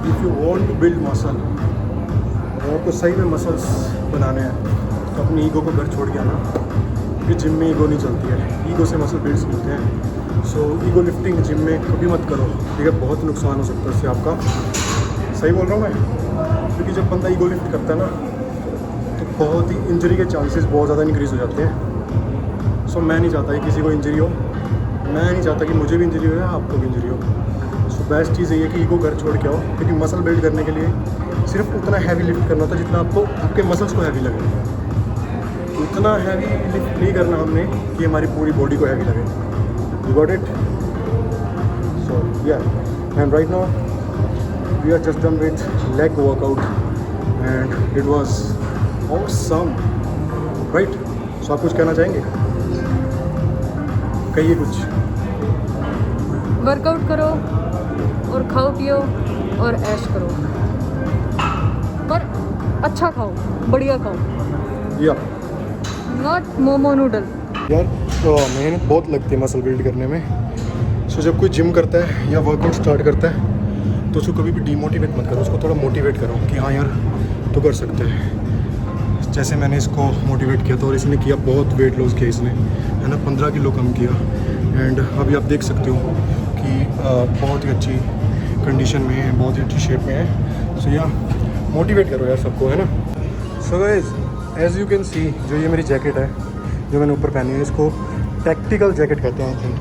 If you want to build muscle, अगर आपको सही में मसल्स बनाने हैं तो अपनी ईगो को घर छोड़ के आना, क्योंकि जिम में ईगो नहीं चलती है, ईगो से मसल बिल्ड्स मिलते हैं। सो ईगो लिफ्टिंग जिम में कभी मत करो, ठीक है, बहुत नुकसान हो सकता है उससे आपका। सही बोल रहा हूँ मैं, क्योंकि जब बंदा ईगो लिफ्ट करता है ना तो बहुत ही इंजरी के चांसेस बहुत ज़्यादा इंक्रीज़ हो जाते हैं। सो मैं नहीं चाहता कि किसी को इंजरी हो, मैं नहीं चाहता कि मुझे भी इंजरी हो या आपको भी इंजरी हो। सो बेस्ट चीज़ ये है कि ईगो घर छोड़ के आओ, क्योंकि मसल बिल्ड करने के लिए सिर्फ उतना हैवी लिफ्ट करना होता है जितना आपको आपके मसल्स को हैवी लगे। उतना हैवी लिफ्ट नहीं करना हमने कि हमारी पूरी बॉडी को हैवी लगे। You got it? So yeah, and right now we are just done with leg workout and it was awesome, right? So आप कुछ कहना चाहेंगे? कहिए कुछ। वर्कआउट करो और खाओ पियो और ऐश करो, पर अच्छा खाओ, बढ़िया खाओ, या नॉट मोमो नूडल। यार तो मेहनत बहुत लगती है मसल बिल्ड करने में। सो जब कोई जिम करता है या वर्कआउट स्टार्ट करता है तो उसको कभी भी डीमोटिवेट मत करो, उसको थोड़ा मोटिवेट करो कि हाँ यार तो कर सकते हैं। जैसे मैंने इसको मोटिवेट किया था और इसने किया, बहुत वेट लॉस किया इसने, है ना, 15 किलो कम किया। एंड अभी आप देख सकते हो कि बहुत ही अच्छी कंडीशन में है, बहुत ही अच्छी शेप में है। सो या मोटिवेट करो यार सबको, है ना। So guys as you can see, जो ये मेरी जैकेट है जो मैंने ऊपर पहनी है, इसको टैक्टिकल जैकेट कहते हैं आई थिंक।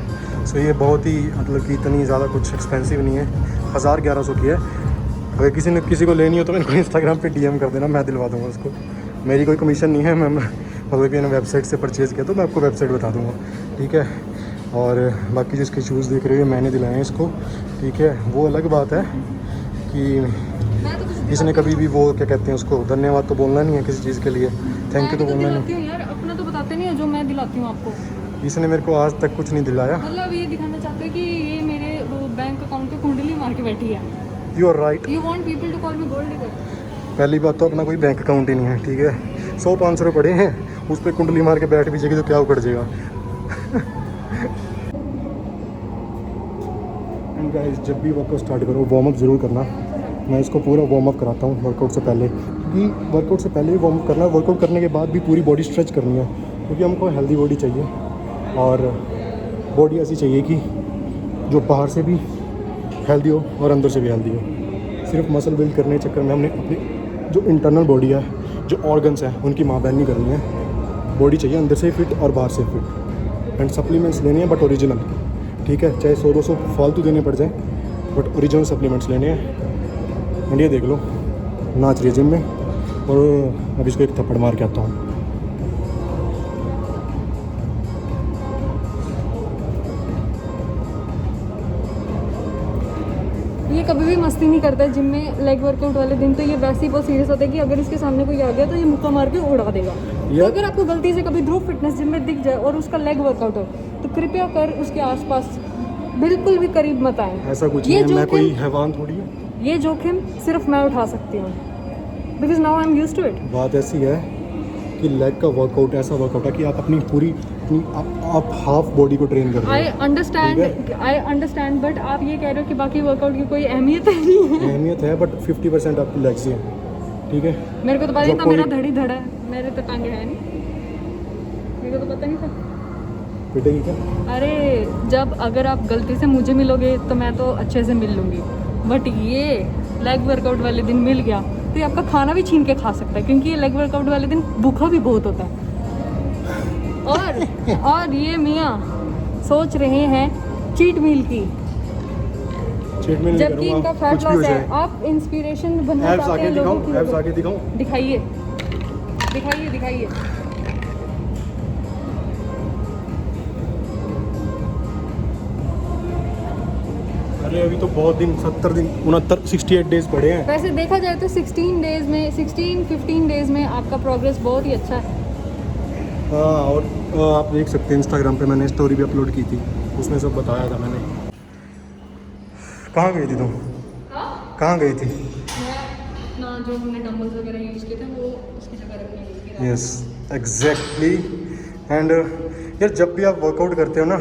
सो ये बहुत ही मतलब कि इतनी ज़्यादा कुछ एक्सपेंसिव नहीं है, 1100 की है। अगर किसी को लेनी हो तो मेरे को इंस्टाग्राम पे डीएम कर देना, मैं दिलवा दूँगा उसको। मेरी कोई कमीशन नहीं है, मैं मतलब कि मैंने वेबसाइट से परचेज़ किया तो मैं आपको वेबसाइट बता दूँगा, ठीक है। और बाकी जिसके शूज़ देख रहे हो मैंने दिलाए हैं इसको, ठीक है। वो अलग बात है कि इसने कभी भी वो क्या कहते हैं उसको, धन्यवाद तो बोलना नहीं है किसी चीज़ के लिए, थैंक यू तो बोलना नहीं। यार अपना तो बताते नहीं है जो मैं दिलाती हूँ आपको। इसने मेरे को आज तक कुछ नहीं दिलाया। मतलब ये दिखाना चाहते हैं कि ये मेरे बैंक अकाउंट पे कुंडली मार के बैठी है। You are right. You want people to call me gold digger. पहली बात तो अपना कोई बैंक अकाउंट ही नहीं है, ठीक है। 100-500 रुपये पड़े हैं, उस पर कुंडली मार के बैठ भी जाएगी तो क्या उकड़ जाएगा। एंड गाइस जब भी वर्कआउट स्टार्ट करो वार्म अप ज़रूर करना। मैं इसको पूरा वार्म अप कराता हूँ वर्कआउट से पहले, क्योंकि वर्कआउट से पहले भी वार्म अप करना है, वर्कआउट करने के बाद भी पूरी बॉडी स्ट्रेच करनी है, क्योंकि हमको हेल्दी बॉडी चाहिए। और बॉडी ऐसी चाहिए कि जो बाहर से भी हेल्दी हो और अंदर से भी हेल्दी हो। सिर्फ मसल बिल्ड करने के चक्कर में हमने अपनी जो इंटरनल बॉडी है, जो ऑर्गन्स हैं, उनकी माँ बहन नहीं करनी है। बॉडी चाहिए अंदर से फिट और बाहर से फिट। एंड सप्लीमेंट्स लेने हैं बट ओरिजिनल, ठीक है। चाहे 100-200 फालतू देने पड़ जाए बट ओरिजिनल सप्लीमेंट्स लेने हैं। एंड ये देख लो नाच रही है जिम में, और अब इसको एक थप्पड़ मार के आता हूँ। ये कभी भी मस्ती नहीं करता है जिम में। लेग वर्कआउट वाले दिन तो ये वैसे ही बहुत सीरियस होता है कि अगर इसके सामने कोई आ गया तो ये मुक्का मार के उड़ा देगा। तो अगर आपको गलती से कभी ध्रुव फिटनेस जिम में दिख जाए और उसका लेग वर्कआउट हो तो कृपया कर उसके आसपास बिल्कुल भी करीब मत आए। ऐसा कुछ नहीं है, मैं कोई हैवान थोड़ी हूँ। ये जोखिम सिर्फ मैं उठा सकती हूँ, because now I am used to it. बात ऐसी है कि लेग का वर्कआउट ऐसा वर्कआउट है कि आप अपनी पूरी आप हाफ बॉडी को ट्रेन कर रहे हो। आई अंडरस्टैंड बट आप ये कह रहे हो कि बाकी वर्कआउट की कोई अहमियत नहीं है। अहमियत है बट 50% आपकी लेग्स ही है, ठीक है। मेरे को तो पता नहीं था, मेरा धड़ी धड़ा है, मेरे तो टांगे है नहीं, मेरे को तो पता नहीं था। पिटेगी क्या? अरे जब अगर आप गलती से मुझे मिलोगे तो मैं तो अच्छे से मिल लूँगी, बट ये लेग वर्कआउट वाले दिन मिल गया तो ये आपका खाना भी छीन के खा सकता है, क्योंकि ये लेग वर्कआउट वाले दिन भूखा भी बहुत होता है। और ये मियाँ सोच रहे हैं चीट मील की, जबकि इनका फैट लॉस है। आप इंस्पिरेशन बनना चाहते हैं लोगों की। एब्स आगे दिखाऊं? दिखाइए दिखाइए दिखाइए। अरे अभी तो बहुत दिन, 70 दिन, 68 डेज पड़े हैं। वैसे देखा जाए तो 15 डेज में आपका प्रोग्रेस बहुत ही अच्छा है। हाँ, और आप देख सकते हैं इंस्टाग्राम पे मैंने स्टोरी भी अपलोड की थी, उसमें सब बताया था मैंने। कहाँ गई थी तुम? कहाँ गई थी? ना जो हमने डंबल्स वगैरह यूज़ किए थे वो उसकी जगह रखने गई थी। Yes exactly. एंड यार जब भी आप वर्कआउट करते हो ना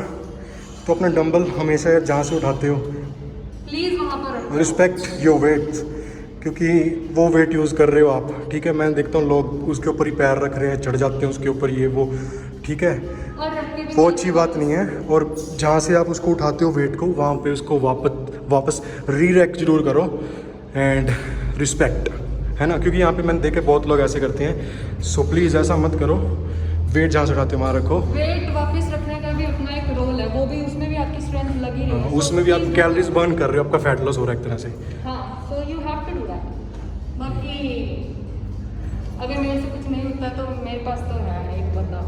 तो अपना डंबल हमेशा यार जहाँ से उठाते हो प्लीज़ वहाँ पर रखो। रिस्पेक्ट योर वेट, क्योंकि वो वेट यूज़ कर रहे हो आप, ठीक है। मैं देखता हूँ लोग उसके ऊपर ही पैर रख रहे हैं, चढ़ जाते हैं उसके ऊपर, ये वो, ठीक है, वो अच्छी बात नहीं है। और जहाँ से आप उसको उठाते हो वेट को, वहाँ पे उसको वापस रीरैक जरूर करो एंड रिस्पेक्ट, है ना, क्योंकि यहाँ पे मैंने देखे बहुत लोग ऐसे करते हैं। सो प्लीज़ ऐसा मत करो, वेट जहाँ से उठाते हो वहाँ रखो। वेट वापस रखने का भी अपना एक रोल है, वो भी उसमें भी आपकी स्ट्रेंथ लगी रही है। उसमें भी आप कैलोरीज बर्न कर रहे हो, आपका फैट लॉस हो रहा है एक तरह से। हाँ, so you have to do that. बाकी अगर मेरे से कुछ नहीं होता तो मेरे पास तो है एक बंदा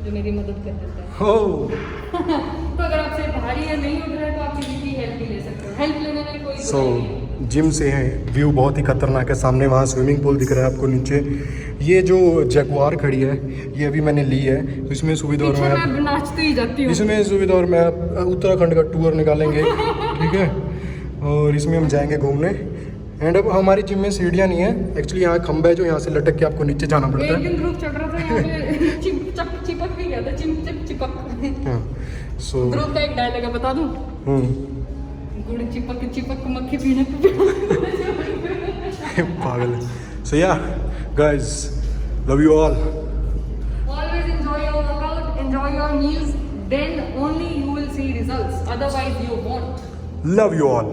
जो मेरी मदद कर देता है। हो तो अगर आपसे भारी या नहीं उठ रहा है तो आप किसी की हेल्प भी ले सकते हो, हेल्प लेने में कोई सो जिम से है व्यू बहुत ही खतरनाक है। सामने वहाँ स्विमिंग पूल दिख रहा है आपको नीचे। ये जो जगुआर खड़ी है ये अभी मैंने ली है, तो इसमें सुविधा और मैं नाचती ही जाती हूँ। इसमें सुविधा और मैं उत्तराखंड का टूर निकालेंगे, ठीक है, और इसमें हम जाएंगे घूमने। एंड अब हमारी जिम में सीढ़ियाँ नहीं है एक्चुअली, यहाँ खंबा है जो यहाँ से लटक के आपको नीचे जाना पड़ता है। एक दिन ध्रुव चढ़ रहा था यहाँ पे चिपक भी गया था, चिपक। हाँ, सो ध्रुव का एक डायलॉग है, बता दूँ? गुड़ चिपक चिपक मक्खी पीने पागल है। सो या guys, love you all. Always enjoy your workout, enjoy your meals, then only you will see results, otherwise you won't. Love you all.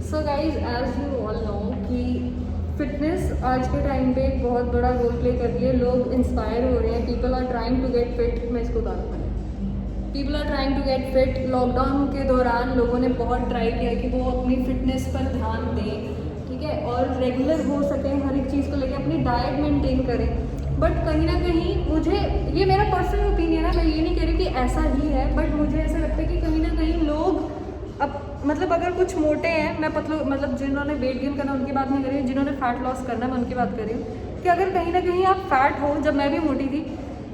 So guys, as you all know कि फिटनेस आज के टाइम पे एक बहुत बड़ा role play कर रही है। लोग इंस्पायर हो रहे हैं, people are trying to get fit. मैं इसको उतारूँ, people are trying to get fit. Lockdown के दौरान लोगों ने बहुत ट्राई किया कि वो अपनी फिटनेस पर ध्यान दें, ठीक है, और रेगुलर हो सकें, हर एक चीज़ को लेकर अपनी डाइट मेंटेन करें। बट कहीं ना कहीं मुझे, ये मेरा पर्सनल ओपिनियन है, मैं ये नहीं कह रही कि ऐसा ही है, बट मुझे ऐसा लगता है कि कहीं ना कहीं लोग अब मतलब अगर कुछ मोटे हैं, मैं पतलू मतलब जिन्होंने वेट गेन करना उनकी बात नहीं कर रही हूँ, जिन्होंने फैट लॉस करना मैं उनकी बात कर रही हूँ कि अगर कहीं ना कहीं आप फैट हो, जब मैं भी मोटी थी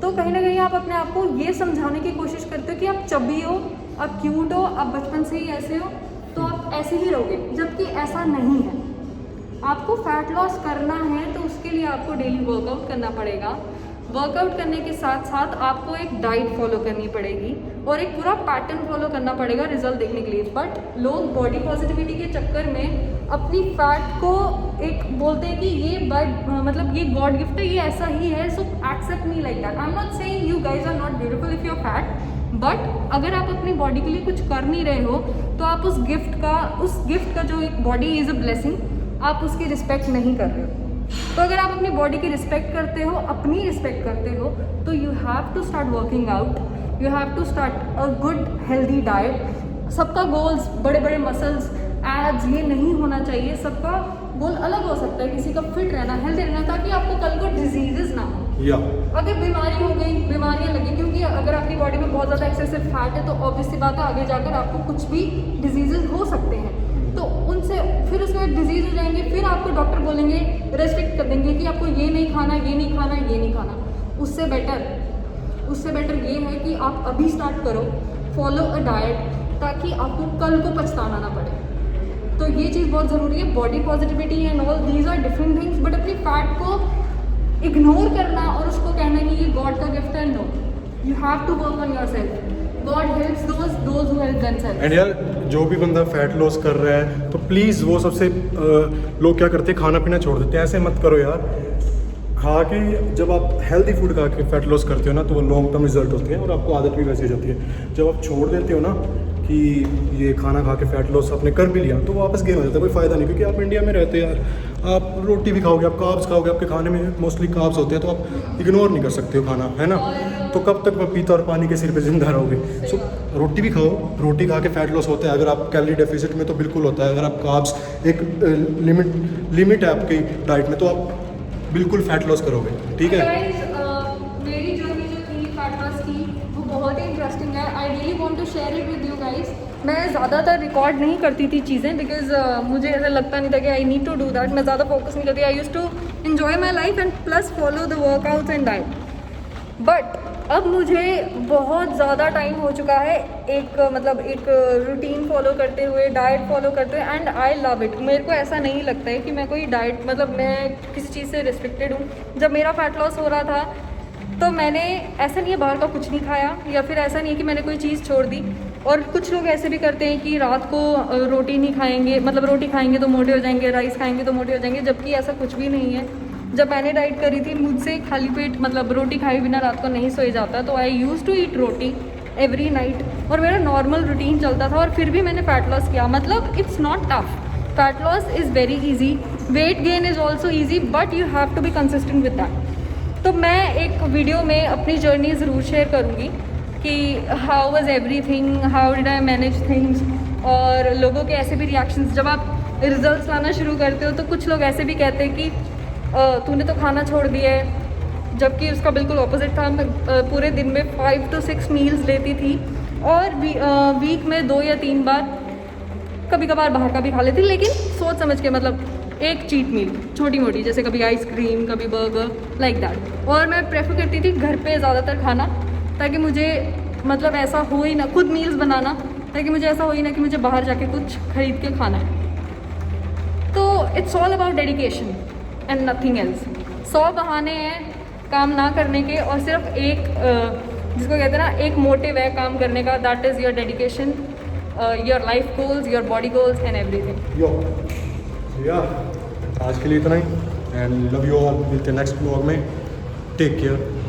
तो कहीं ना कहीं आप अपने आप को ये समझाने की कोशिश करते हो कि आप चबी हो, आप क्यूट हो, आप बचपन से ही ऐसे हो, तो आप ऐसे ही रहोगे, जबकि ऐसा नहीं है। आपको फैट लॉस करना है तो उसके लिए आपको डेली वर्कआउट करना पड़ेगा। वर्कआउट करने के साथ साथ आपको एक डाइट फॉलो करनी पड़ेगी और एक पूरा पैटर्न फॉलो करना पड़ेगा रिजल्ट देखने के लिए। बट लोग बॉडी पॉजिटिविटी के चक्कर में अपनी फैट को एक बोलते हैं कि ये मतलब ये गॉड गिफ्ट है, ये ऐसा ही है, so accept me like that. I am not saying you guys are not beautiful if you are fat, but अगर आप अपनी बॉडी के लिए कुछ कर नहीं रहे हो तो आप उस गिफ्ट का जो एक बॉडी इज़ अ ब्लेसिंग, आप उसकी रिस्पेक्ट नहीं कर रहे हो। तो अगर आप अपनी बॉडी की रिस्पेक्ट करते हो, अपनी रिस्पेक्ट करते हो, तो you have to start working out, you have to start a good healthy diet. सबका गोल्स बड़े बड़े मसल्स, एब्स, ये नहीं होना चाहिए। सबका गोल अलग हो सकता है, किसी का फिट रहना, हेल्दी रहना, ताकि आपको कल को डिजीजेस ना हो। अगर बीमारी हो गई, बीमारियाँ लगी, क्योंकि अगर आपकी बॉडी में बहुत ज़्यादा एक्सेसिव फैट है तो ऑब्वियस सी बात है आगे जाकर आपको कुछ भी डिजीजेस हो सकते हैं। तो उनसे फिर उसमें डिजीज़ हो जाएंगे, फिर आपको डॉक्टर बोलेंगे, रेस्ट्रिक्ट कर देंगे कि आपको ये नहीं खाना, ये नहीं खाना, ये नहीं खाना। उससे बेटर ये है कि आप अभी स्टार्ट करो, फॉलो अ डाइट, ताकि आपको कल को पछताना ना पड़े। तो ये चीज़ बहुत ज़रूरी है। Body positivity and all these are different things, but अपनी फैट को इग्नोर करना और उसको कहना कि ये गॉड का गिफ्ट है, no, you have to work on yourself. God helps those who help themselves. And यार जो भी बंदा फैट लॉस कर रहा है तो प्लीज़ वो सबसे लोग क्या करते हैं, खाना पीना छोड़ देते हैं। ऐसे मत करो यार। खा के जब आप हेल्दी फूड खा के फैट लॉस करते हो ना तो वो लॉन्ग टर्म रिजल्ट होते हैं और आपको आदत भी वैसी हो जाती है। जब आप छोड़ देते हो ना कि ये खाना खा के फैट लॉस आपने कर भी लिया तो वापस गेन हो जाता है, कोई फ़ायदा नहीं। क्योंकि आप इंडिया में रहते हो यार, आप रोटी भी खाओगे, आप कार्ब्स खाओगे, आपके खाने में मोस्टली कार्ब्स होते हैं, तो आप इग्नोर नहीं कर सकते हो खाना, है ना। तो कब तक पपीता और पानी के सिर पे जिंदा रहोगे। सो रोटी भी खाओ, रोटी खा के फैट लॉस होता है। अगर आप कैलोरी डेफिसिट में तो बिल्कुल होता है। अगर आप कार्ब्स एक लिमिट है आपकी डाइट में तो आप बिल्कुल फैट लॉस करोगे, ठीक है। मेरी जर्नी जो थी फैट लॉस की वो बहुत ही इंटरेस्टिंग है। I really want to share it with you guys. मैं ज़्यादातर रिकॉर्ड नहीं करती थी चीज़ें, बिकॉज मुझे ऐसा लगता नहीं था कि I need to do that. मैं ज़्यादा फोकस नहीं करती। I used to enjoy my life and plus follow the workouts and diet. But अब मुझे बहुत ज़्यादा टाइम हो चुका है एक रूटीन फॉलो करते हुए, डाइट फॉलो करते हुए, एंड आई लव इट। मेरे को ऐसा नहीं लगता है कि मैं कोई डाइट मैं किसी चीज़ से रिस्ट्रिक्टेड हूँ। जब मेरा फैट लॉस हो रहा था तो मैंने ऐसा नहीं है बाहर का कुछ नहीं खाया, या फिर ऐसा नहीं है कि मैंने कोई चीज़ छोड़ दी। और कुछ लोग ऐसे भी करते हैं कि रात को रोटी नहीं खाएंगे, मतलब रोटी खाएंगे तो मोटे हो जाएंगे, राइस खाएंगे तो मोटे हो जाएंगे, जबकि ऐसा कुछ भी नहीं है। जब मैंने डाइट करी थी, मुझसे खाली पेट मतलब रोटी खाए बिना रात को नहीं सोए जाता, तो I use to eat roti every night और मेरा नॉर्मल रूटीन चलता था और फिर भी मैंने फ़ैट लॉस किया। मतलब it's not tough, fat loss is very easy, weight gain is also easy, but you have to be consistent with that. तो मैं एक वीडियो में अपनी जर्नी ज़रूर शेयर करूँगी कि how was everything, how did I manage things, और लोगों के ऐसे भी रिएक्शंस। जब आप रिजल्ट्स लाना शुरू करते हो तो कुछ लोग ऐसे भी कहते हैं कि तूने तो खाना छोड़ दिया है, जबकि उसका बिल्कुल ऑपोजिट था। मैं पूरे दिन में 5 to 6 मील्स लेती थी और वीक में 2 या 3 बार कभी कभार बाहर का भी खा लेती, लेकिन सोच समझ के, मतलब एक चीट मील छोटी मोटी, जैसे कभी आइसक्रीम, कभी बर्गर, लाइक दैट। और मैं प्रेफर करती थी घर पे ज़्यादातर खाना, ताकि मुझे मतलब ऐसा हो ही ना, खुद मील्स बनाना, ताकि मुझे ऐसा हो ही ना कि मुझे बाहर जाके कुछ खरीद के खाना है। तो it's all about dedication and nothing else. 100 बहाने हैं काम ना करने के, और सिर्फ एक जिसको कहते हैं ना, एक मोटिव है काम करने का, that is your dedication, your life goals, your body goals and everything. Yo आज के लिए इतना ही, एंड लव यू ऑल। मिलते हैं नेक्स्ट ब्लॉग में। Take care.